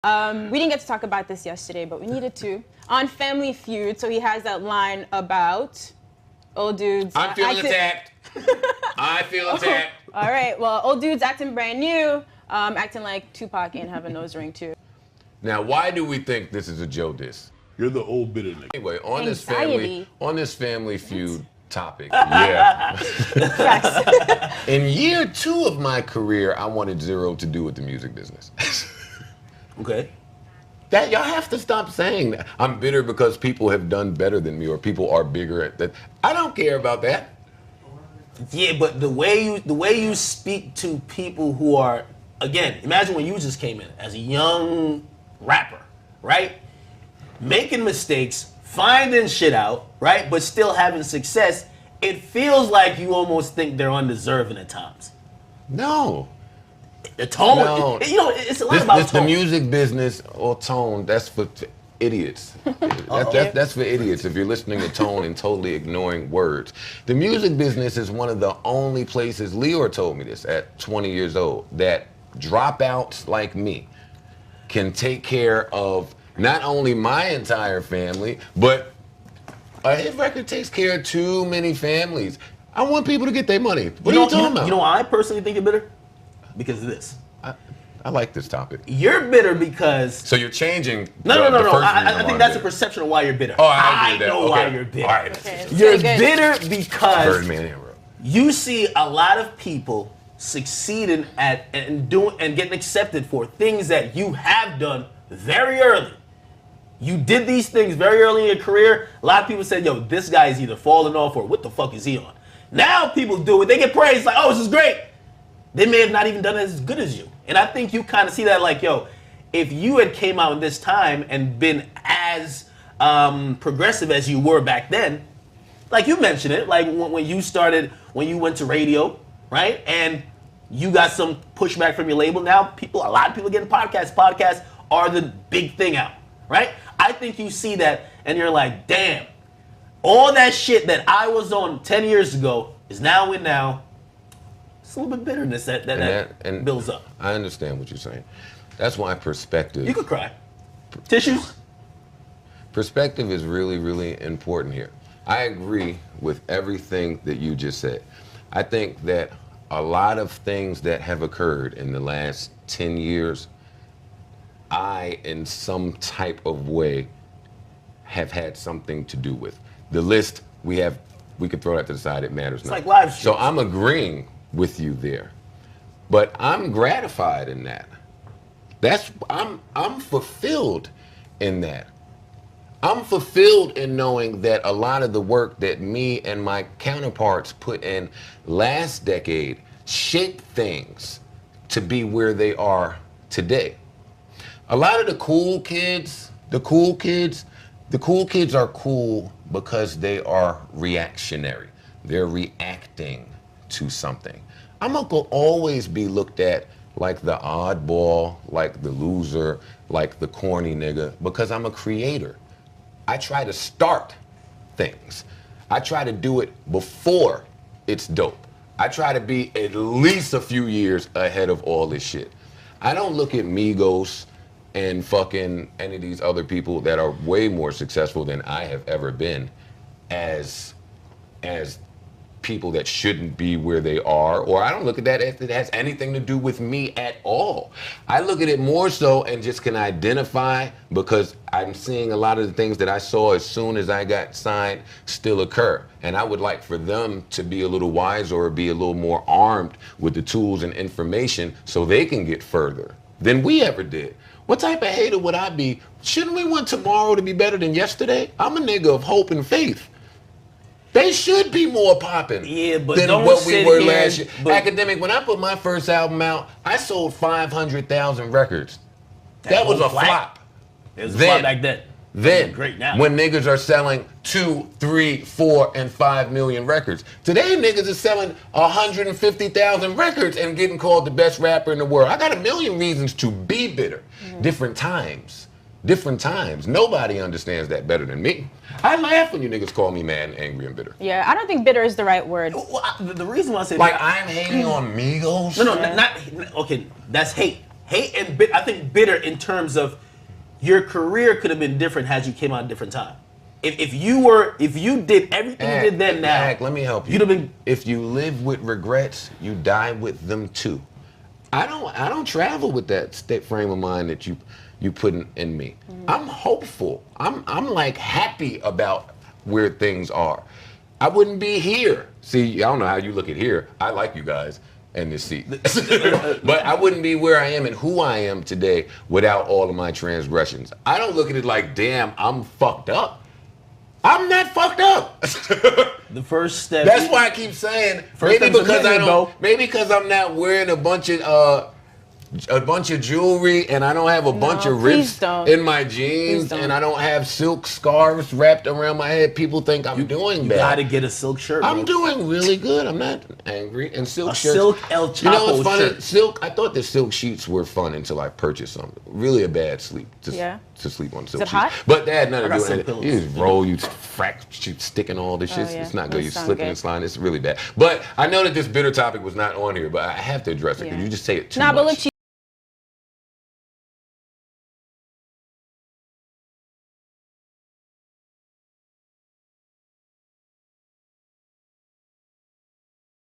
We didn't get to talk about this yesterday, but we needed to. On Family Feud, so he has that line about old dudes. I'm feeling attacked. I feel attacked. All right, well, old dudes acting brand new, acting like Tupac ain't have a nose ring too. Now, why do we think this is a Joe diss? You're the old bitter nigga. Anyway, Anxiety. on this family feud topic, yeah. In year 2 of my career, I wanted zero to do with the music business. Okay. That y'all have to stop saying that. I'm bitter because people have done better than me or people are bigger at that. I don't care about that. Yeah, but the way you speak to people who are, again, imagine when you just came in as a young rapper, right? Making mistakes, finding shit out, right? But still having success. It feels like you almost think they're undeserving at times. No. The tone, No. it's a lot about This tone. the music business or tone, that's for idiots. That's for idiots if you're listening to tone and totally ignoring words. The music business is one of the only places, Leor told me this at 20 years old, that dropouts like me can take care of not only my entire family, but a hit record takes care of too many families. I want people to get their money. What are you talking about? You know why I personally think you're bitter? Because of this. I like this topic. You're bitter because... So you're changing No. the first I think that's a perception of why you're bitter. Oh, I agree with that. know Okay. why you're bitter. All right. Okay, You're say good. bitter because Birdman era. you see a lot of people succeeding at and getting accepted for things that you have done very early. You did these things very early in your career. A lot of people said, yo, this guy is either falling off or what the fuck is he on? Now people do it. They get praised like, oh, this is great. They may have not even done it as good as you. And I think you kind of see that like, yo, if you had came out in this time and been as progressive as you were back then, like you mentioned it, like when you started, when you went to radio, right? And you got some pushback from your label. Now a lot of people getting podcasts. Podcasts are the big thing out, right? I think you see that and you're like, damn, all that shit that I was on 10 years ago is now in now. It's a little bit bitterness that builds up. I understand what you're saying. That's why perspective. You could cry. Tissues? Perspective is really, really important here. I agree with everything that you just said. I think that a lot of things that have occurred in the last 10 years, I, in some type of way, have had something to do with. The list we could throw that to the side, it matters not. It's like live streams. So I'm agreeing with you there. But I'm gratified in that. I'm fulfilled in that. I'm fulfilled in knowing that a lot of the work that me and my counterparts put in last decade shaped things to be where they are today. A lot of the cool kids are cool because they are reactionary. They're reacting to something. I'm gonna always be looked at like the oddball, like the loser, like the corny nigga, because I'm a creator. I try to start things. I try to do it before it's dope. I try to be at least a few years ahead of all this shit. I don't look at Migos and fucking any of these other people that are way more successful than I have ever been as people that shouldn't be where they are, or I don't look at that as it has anything to do with me at all. I look at it more so and just can identify because I'm seeing a lot of the things that I saw as soon as I got signed still occur. And I would like for them to be a little wiser or be a little more armed with the tools and information so they can get further than we ever did. What type of hater would I be? Shouldn't we want tomorrow to be better than yesterday? I'm a nigga of hope and faith. They should be more popping than what we were last year. Academic, when I put my first album out, I sold 500,000 records. That was a flop. It was a flop back then. Then, great now. When niggas are selling 2, 3, 4, and 5 million records. Today, niggas are selling 150,000 records and getting called the best rapper in the world. I got a million reasons to be bitter. Different times. Nobody understands that better than me. I laugh when you niggas call me mad and angry and bitter. Yeah, I don't think bitter is the right word. Well, the reason why I say like I'm hating on Migos. No, not okay. That's hate. hate and I think bitter in terms of your career could have been different had you came out at a different time. If you did everything you did then now, let me help you. You'd have been. If you live with regrets, you die with them too. I don't travel with that state frame of mind that you put in me. I'm hopeful. I'm like happy about where things are. I wouldn't be here. See, I don't know how you look at here. I like you guys and this seat. But I wouldn't be where I am and who I am today without all of my transgressions. I don't look at it like, damn, I'm fucked up. I'm not fucked up. The first step. That's why I keep saying maybe because I'm not wearing a bunch of jewelry and I don't have a bunch of rips in my jeans and I don't have silk scarves wrapped around my head. People think I'm doing bad. You gotta get a silk shirt. I'm doing really good. I'm not angry. And silk shirts. Silk El Chapo You know what's funny? shirt. Silk. I thought the silk sheets were fun until I purchased some. Really a bad sleep. To sleep on silk Is it sheets. hot? But they had nothing to do silk with it. pillows. You just roll, you sticking all this shit. yeah. It's not good. Doesn't You're sound slipping good. and sliding. It's really bad. But I know that this bitter topic was not on here, but I have to address it because you just say it too much. Nah, but look,